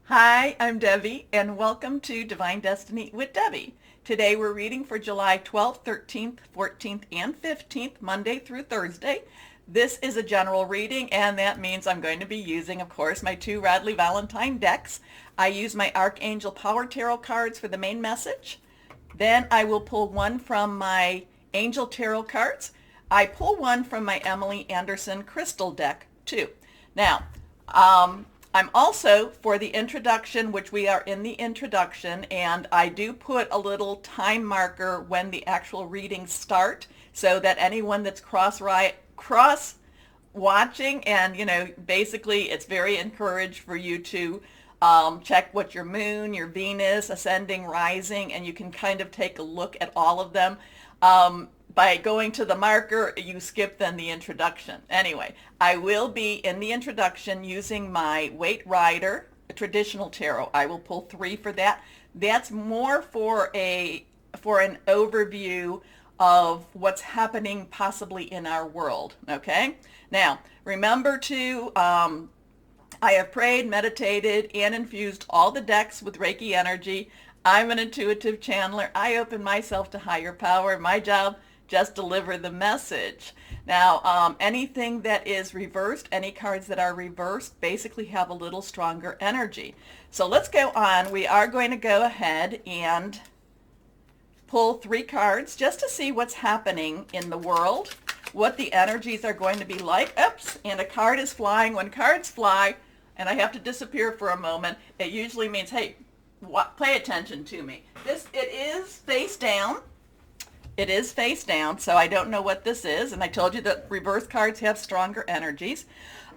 Hi, I'm Debbie, and welcome to Divine Destiny with Debbie. Today we're reading for July 12th, 13th, 14th, and 15th, Monday through Thursday. This is a general reading, and that means I'm going to be using, of course, my two Radley Valentine decks. I use my Archangel Power Tarot cards for the main message. Then I will pull one from my Angel Tarot cards. I pull one from my Emily Anderson Crystal deck, too. Now, I'm also for the introduction, which we are in the introduction, and I do put a little time marker when the actual readings start so that anyone that's cross watching, and basically it's very encouraged for you to check what your moon, your Venus, ascending, rising, and you can kind of take a look at all of them. By going to the marker, you skip then the introduction. Anyway, I will be in the introduction using my Waite Rider traditional tarot. I will pull three for that. That's more for an overview of what's happening possibly in our world. Okay? Now, remember to I have prayed, meditated, and infused all the decks with Reiki energy. I'm an intuitive channeler. I open myself to higher power. My job, just deliver the message. Now, anything that is reversed, any cards that are reversed, basically have a little stronger energy. So let's go on. We are going to go ahead and pull three cards just to see what's happening in the world, what the energies are going to be like. Oops, and a card is flying. When cards fly, and I have to disappear for a moment, it usually means, hey, pay attention to me. It is face down. It is face down, so I don't know what this is. And I told you that reverse cards have stronger energies.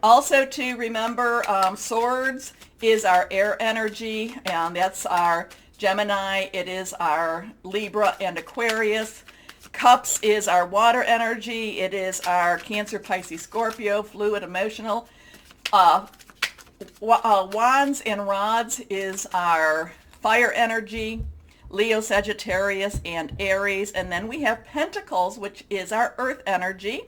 Also to remember, swords is our air energy, and that's our Gemini. It is our Libra and Aquarius. Cups is our water energy. It is our Cancer, Pisces, Scorpio, fluid, emotional. Wands and rods is our fire energy. Leo, Sagittarius, and Aries. And then we have Pentacles, which is our earth energy.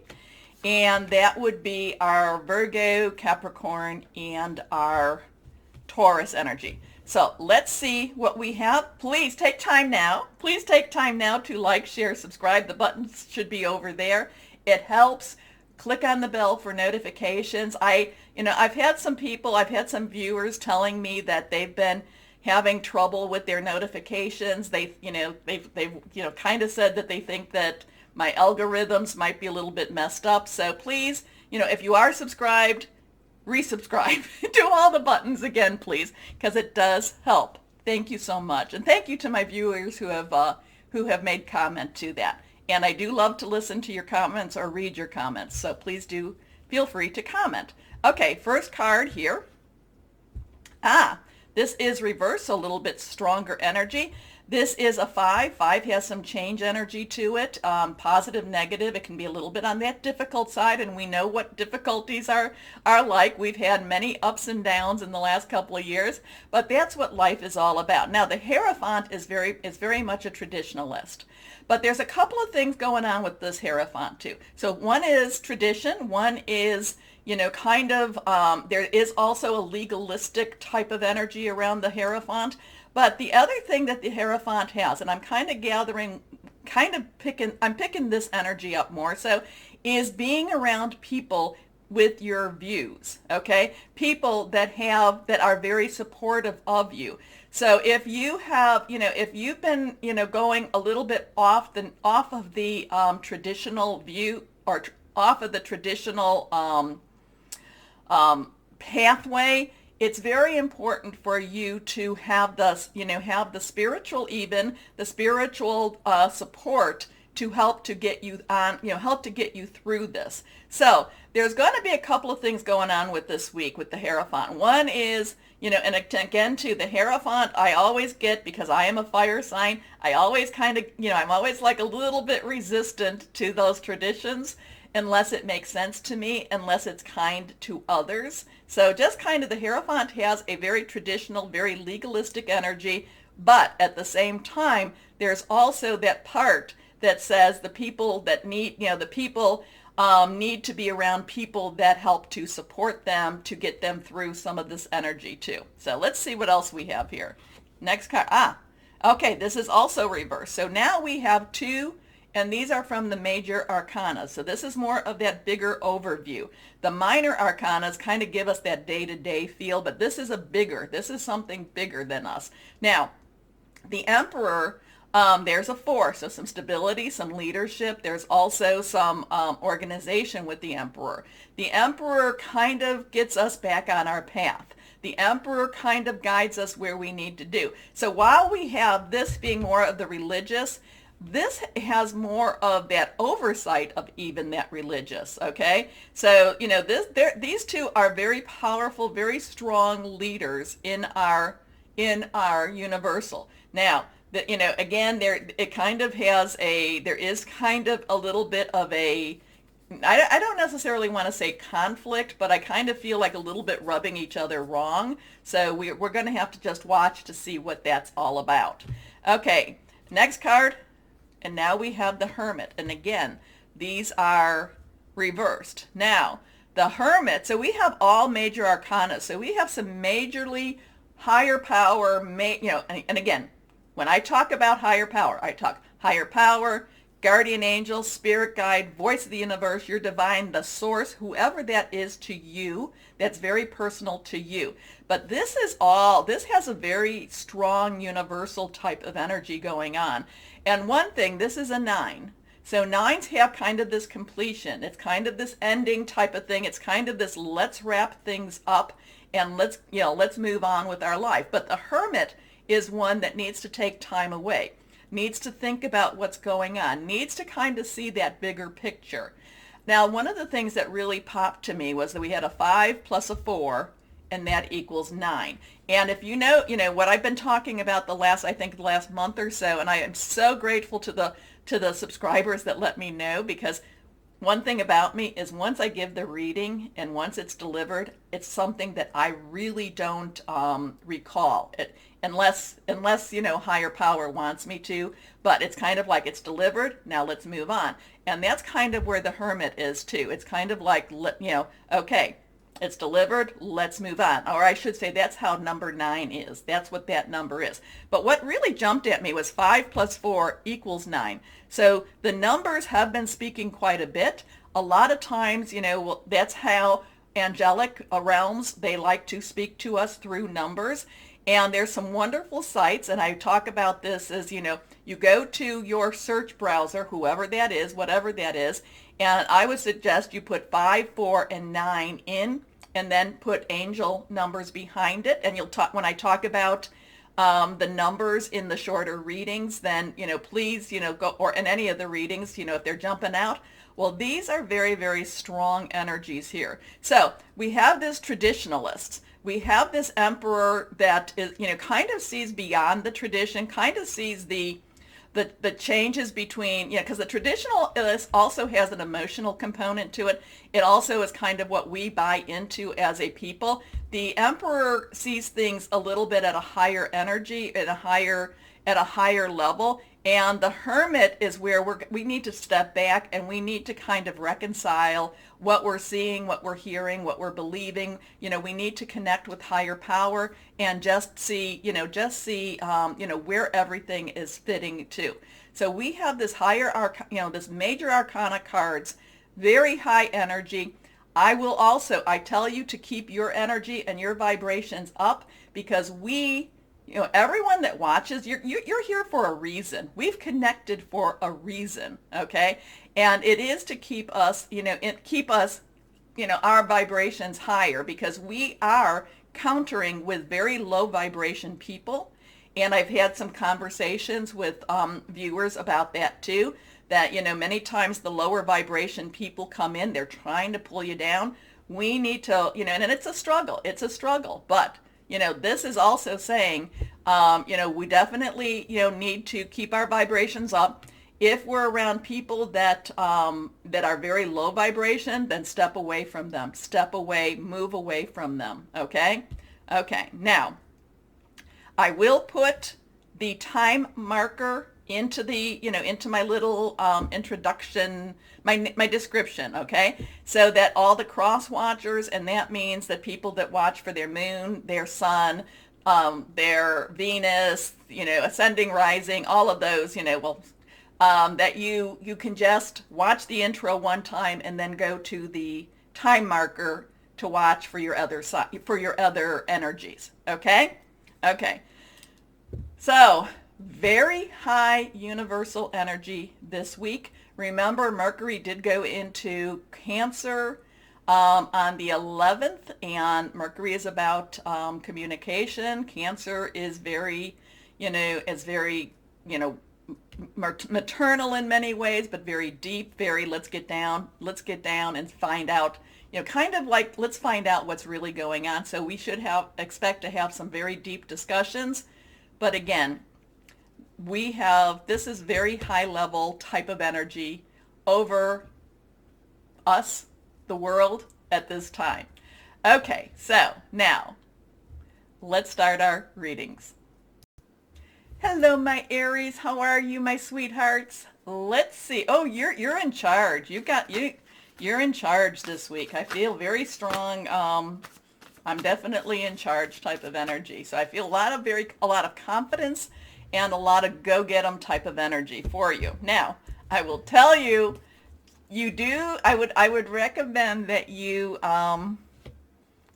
And that would be our Virgo, Capricorn, and our Taurus energy. So let's see what we have. Please take time now. Please take time now to like, share, subscribe. The buttons should be over there. It helps. Click on the bell for notifications. I've had some viewers telling me that they've been having trouble with their notifications. They've kind of said that they think that my algorithms might be a little bit messed up. So please, if you are subscribed, resubscribe. Do all the buttons again, please, because it does help. Thank you so much. And thank you to my viewers who have made comment to that. And I do love to listen to your comments or read your comments. So please do feel free to comment. Okay, first card here. This is reverse, a little bit stronger energy. This is a 5. 5 has some change energy to it, positive, negative. It can be a little bit on that difficult side, and we know what difficulties are like. We've had many ups and downs in the last couple of years, but that's what life is all about. Now, the Hierophant is very much a traditionalist, but there's a couple of things going on with this Hierophant too. So one is tradition, one is there is also a legalistic type of energy around the Hierophant. But the other thing that the Hierophant has, and I'm picking this energy up more, so is being around people with your views, okay? People that are very supportive of you. So if you have, if you've been, going a little bit off of the traditional view, or off of the traditional pathway, it's very important for you to have the spiritual support to help to get you on, help to get you through this. So there's going to be a couple of things going on with this week with the Hierophant. One is, and again to the Hierophant, I always get, because I am a fire sign, I always I'm always like a little bit resistant to those traditions, unless it makes sense to me, unless it's kind to others. So just kind of the Hierophant has a very traditional, very legalistic energy, but at the same time, there's also that part that says the people that need, the people need to be around people that help to support them to get them through some of this energy too. So let's see what else we have here. Next card. Okay, this is also reversed. So now we have two, and these are from the major arcana. So this is more of that bigger overview. The minor arcanas kind of give us that day-to-day feel, but this is this is something bigger than us. Now, the Emperor, there's a 4, so some stability, some leadership. There's also some organization with the Emperor. The Emperor kind of gets us back on our path. The Emperor kind of guides us where we need to do. So while we have this being more of the religious, this has more of that oversight of even that religious, okay? So, these two are very powerful, very strong leaders in our universal. Now, again, it kind of has there is kind of a little bit of I don't necessarily want to say conflict, but I kind of feel like a little bit rubbing each other wrong. So we're going to have to just watch to see what that's all about. Okay, next card. And now we have the Hermit. And again, these are reversed. Now, the Hermit, so we have all major arcana. So we have some majorly higher power, and again, when I talk about higher power, I talk higher power, guardian angel, spirit guide, voice of the universe, your divine, the source, whoever that is to you, that's very personal to you. But this has a very strong universal type of energy going on. And one thing, this is a 9. So 9s have kind of this completion. It's kind of this ending type of thing. It's kind of this let's wrap things up and let's move on with our life. But the Hermit is one that needs to take time away, needs to think about what's going on, needs to kind of see that bigger picture. Now, one of the things that really popped to me was that we had a 5 plus a 4, and that equals 9. And if you know what I've been talking about the last month or so, and I am so grateful to the subscribers that let me know, because one thing about me is once I give the reading and once it's delivered, it's something that I really don't recall it unless higher power wants me to. But it's kind of like it's delivered, now let's move on. And that's kind of where the Hermit is too. It's kind of like, okay, it's delivered, let's move on. Or I should say that's how number 9 is. That's what that number is. But what really jumped at me was 5 plus 4 equals 9. So the numbers have been speaking quite a bit. A lot of times, that's how angelic realms, they like to speak to us through numbers. And there's some wonderful sites, and I talk about this as, you go to your search browser, whoever that is, whatever that is, and I would suggest you put 5, 4, and 9 in, and then put angel numbers behind it. And when I talk about the numbers in the shorter readings, then, please, go, or in any of the readings, if they're jumping out, well, these are very, very strong energies here. So we have this traditionalist. We have this Emperor that is, kind of sees beyond the tradition, kind of sees the changes between, because the traditionalist also has an emotional component to it. It also is kind of what we buy into as a people. The Emperor sees things a little bit at a higher energy, at a higher level. And the Hermit is where we need to step back and we need to kind of reconcile what we're seeing, what we're hearing, what we're believing. We need to connect with higher power and just see where everything is fitting to. So we have this this major arcana cards, very high energy. I tell you to keep your energy and your vibrations up, because everyone that watches, you're here for a reason. We've connected for a reason, okay? And it is to keep us, our vibrations higher, because we are countering with very low vibration people. And I've had some conversations with viewers about that too, that, many times the lower vibration people come in, they're trying to pull you down. We need to, and it's a struggle, but this is also saying, we definitely, need to keep our vibrations up. If we're around people that are very low vibration, then step away from them. Step away, move away from them. Okay? Okay. Now, I will put the time marker into the, into my little introduction, my description, okay? So that all the cross watchers, and that means that people that watch for their moon, their sun, their Venus, ascending, rising, all of those, that you can just watch the intro one time and then go to the time marker to watch for your other energies. Okay? Okay. So, very high universal energy this week. Remember, Mercury did go into Cancer on the 11th, and Mercury is about communication. Cancer is very, maternal in many ways, but very deep, very let's get down and find out, kind of like let's find out what's really going on. So we should expect to have some very deep discussions. But again, this is very high level type of energy over us, the world, at this time. Okay, so now let's start our readings. Hello, my Aries. How are you, my sweethearts? Let's see. Oh, you're in charge. You're in charge this week. I feel very strong. I'm definitely in charge type of energy. So I feel a lot of confidence and a lot of go get 'em type of energy for you. Now, I will tell you, I would recommend that you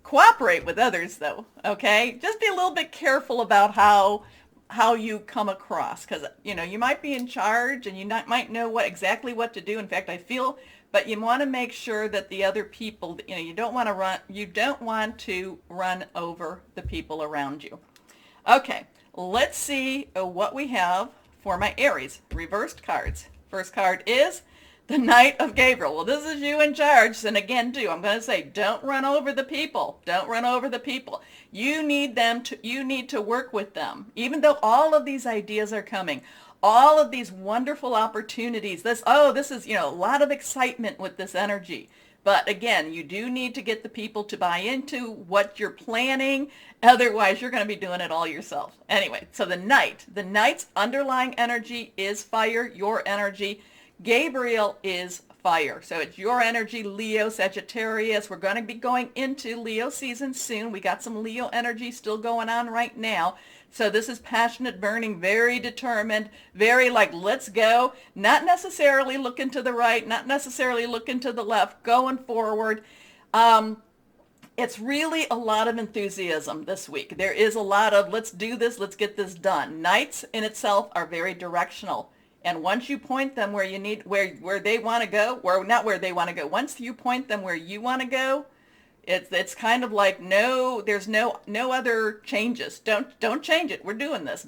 cooperate with others though, okay? Just be a little bit careful about how you come across, because you might be in charge and you might know exactly what to do. In fact, but you want to make sure that the other people, you don't want to run over the people around you. Okay, let's see what we have for my Aries reversed cards. First card is the Knight of Gabriel. Well, this is you in charge. And again, I'm going to say, don't run over the people. Don't run over the people. You need to work with them. Even though all of these ideas are coming, all of these wonderful opportunities, this is, a lot of excitement with this energy. But again, you do need to get the people to buy into what you're planning. Otherwise, you're going to be doing it all yourself. Anyway, so the Knight's underlying energy is fire, your energy. Gabriel is fire. So it's your energy, Leo, Sagittarius. We're going to be going into Leo season soon. We got some Leo energy still going on right now. So this is passionate, burning, very determined, very like, let's go. Not necessarily looking to the right, not necessarily looking to the left, going forward. It's really a lot of enthusiasm this week. There is a lot of, let's do this, let's get this done. Knights in itself are very directional. And once you point them where they want to go, or not where they want to go, once you point them where you want to go, it's kind of like there's no other changes. Don't change it. We're doing this.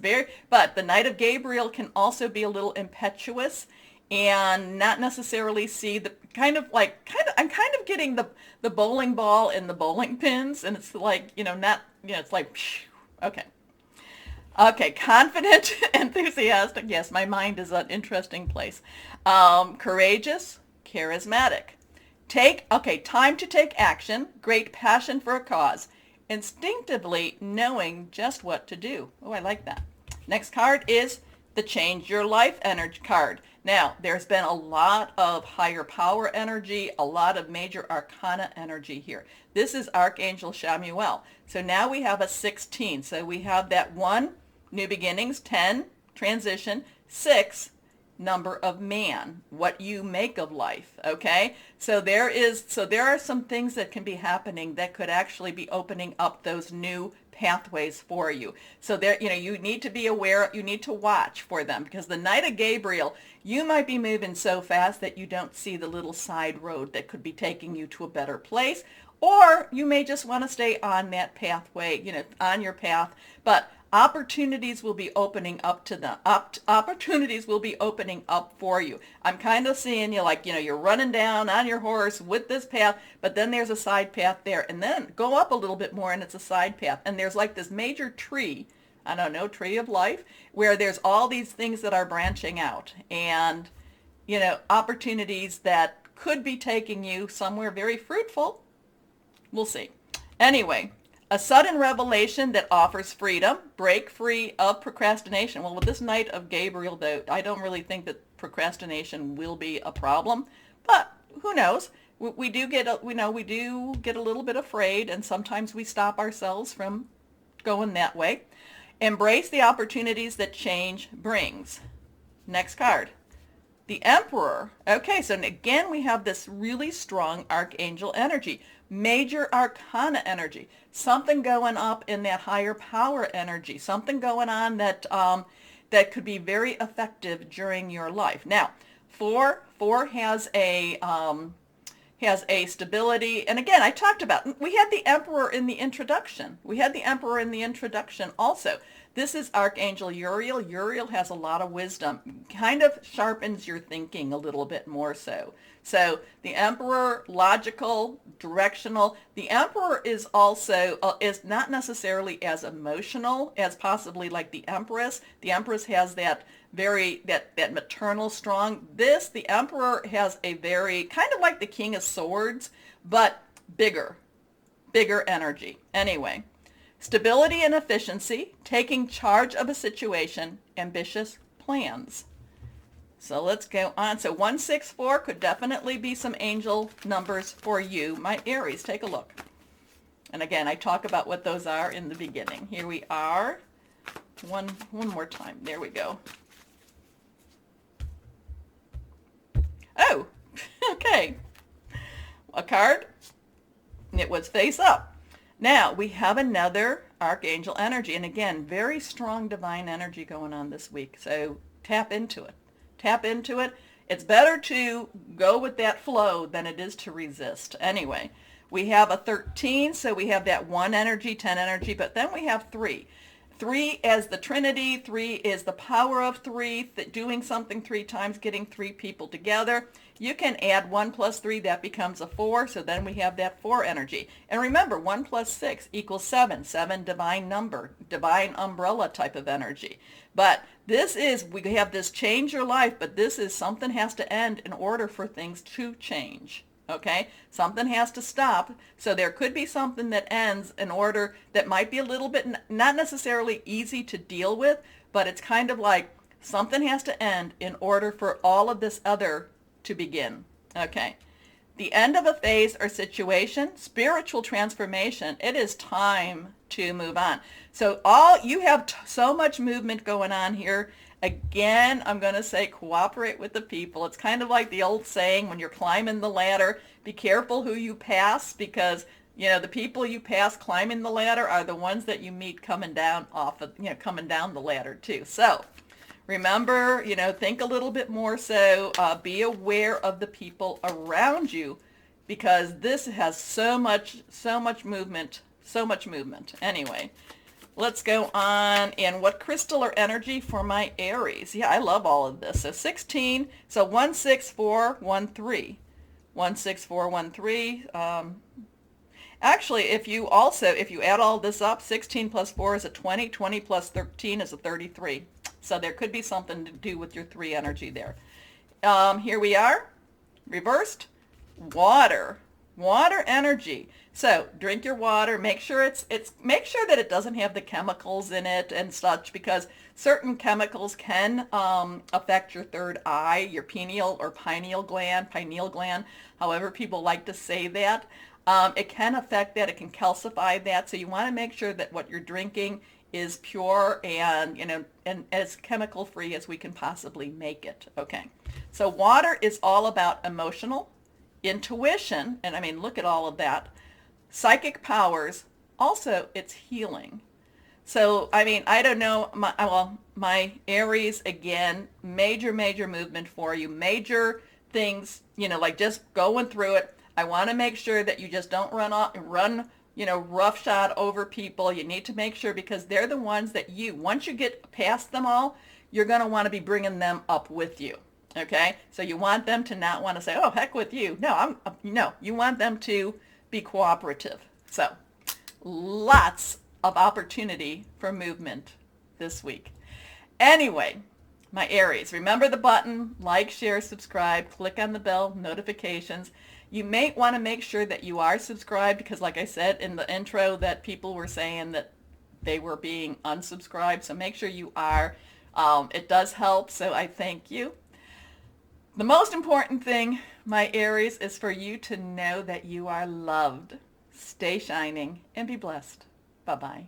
But the Knight of Gabriel can also be a little impetuous and not necessarily see I'm kind of getting the bowling ball and the bowling pins, and it's like, it's like, okay. Okay, confident, enthusiastic. Yes, my mind is an interesting place. Courageous, charismatic. Time to take action. Great passion for a cause. Instinctively knowing just what to do. Oh, I like that. Next card is the Change Your Life energy card. Now, there's been a lot of higher power energy, a lot of major arcana energy here. This is Archangel Chamuel. So now we have a 16. So we have that 1, new beginnings, 10, transition, 6, number of man, what you make of life, okay? So there are some things that can be happening that could actually be opening up those new pathways for you. So there, you need to be aware, you need to watch for them, because the Knight of Gabriel, you might be moving so fast that you don't see the little side road that could be taking you to a better place, or you may just want to stay on that pathway, on your path, but opportunities will be opening up to them. Opportunities will be opening up for you. I'm kind of seeing you like, you're running down on your horse with this path, but then there's a side path there, and then go up a little bit more and it's a side path. And there's like this major tree, I don't know, tree of life, where there's all these things that are branching out, and, opportunities that could be taking you somewhere very fruitful. We'll see. Anyway, A sudden revelation that offers freedom. Break free of procrastination. Well, with this Knight of Gabriel, though, I don't really think that procrastination will be a problem, but who knows? We do get we do get a little bit afraid, and sometimes we stop ourselves from going that way. Embrace the opportunities that change brings. Next card. The Emperor. Okay, so again, we have this really strong archangel energy, major arcana energy, something going up in that higher power energy, something going on that that could be very effective during your life. Now, four has a stability, and again, I talked about, we had the Emperor in the introduction. We had the Emperor in the introduction also. This is Archangel Uriel. Uriel has a lot of wisdom, kind of sharpens your thinking a little bit more so. So the Emperor, logical, directional. The Emperor is also, is not necessarily as emotional as possibly like the Empress. The Empress has that that maternal strong. The Emperor has a very, kind of like the King of Swords, but bigger energy. Anyway. Stability and efficiency, taking charge of a situation, ambitious plans. So let's go on. So 164 could definitely be some angel numbers for you, my Aries. Take a look. And again, I talk about what those are in the beginning. Here we are. One more time. There we go. Oh, okay. A card. It was face up. Now, we have another archangel energy, and again, very strong divine energy going on this week, so tap into it. Tap into it. It's better to go with that flow than it is to resist. Anyway, we have a 13, so we have that 1 energy, 10 energy, but then we have 3. 3 as the Trinity, 3 is the power of 3, doing something 3 times, getting 3 people together. You can add 1 plus 3, that becomes a 4, so then we have that 4 energy. And remember, 1 plus 6 equals 7, 7 divine number, divine umbrella type of energy. But this is, we have this change your life, but this is something has to end in order for things to change. Okay, something has to stop. So there could be something that ends in order that might be a little bit not necessarily easy to deal with, but it's kind of like something has to end in order for all of this other to begin. Okay, the end of a phase or situation, spiritual transformation. It is time to move on. So you have so much movement going on here. Again, I'm going to say cooperate with the people. It's kind of like the old saying when you're climbing the ladder, be careful who you pass, because, you know, the people you pass climbing the ladder are the ones that you meet coming down coming down the ladder too. So remember, think a little bit more so, be aware of the people around you, because this has so much movement. Anyway. Let's go on. And what crystal or energy for my Aries? Yeah, I love all of this. So 16, so 16413. 16413. Actually, if you add all this up, 16 plus 4 is a 20. 20 plus 13 is a 33. So there could be something to do with your 3 energy there. Here we are. Reversed. Water energy. So drink your water. Make sure make sure that it doesn't have the chemicals in it and such, because certain chemicals can affect your third eye, your pineal gland, however people like to say that. It can affect that. It can calcify that. So you want to make sure that what you're drinking is pure and and as chemical free as we can possibly make it. Okay. So water is all about emotional, intuition, and I mean, look at all of that. Psychic powers, also it's healing. So, I mean, I don't know, my Aries, again, major movement for you, major things, like just going through it. I want to make sure that you just don't run roughshod over people. You need to make sure, because they're the ones that once you get past them all, you're going to want to be bringing them up with you. Okay, so you want them to not want to say, "Oh, heck with you." No, you want them to be cooperative. So, lots of opportunity for movement this week. Anyway, my Aries, remember the button, like, share, subscribe, click on the bell, notifications. You may want to make sure that you are subscribed because, like I said in the intro, that people were saying that they were being unsubscribed. So make sure you are. It does help, so I thank you. The most important thing, my Aries, is for you to know that you are loved. Stay shining and be blessed. Bye-bye.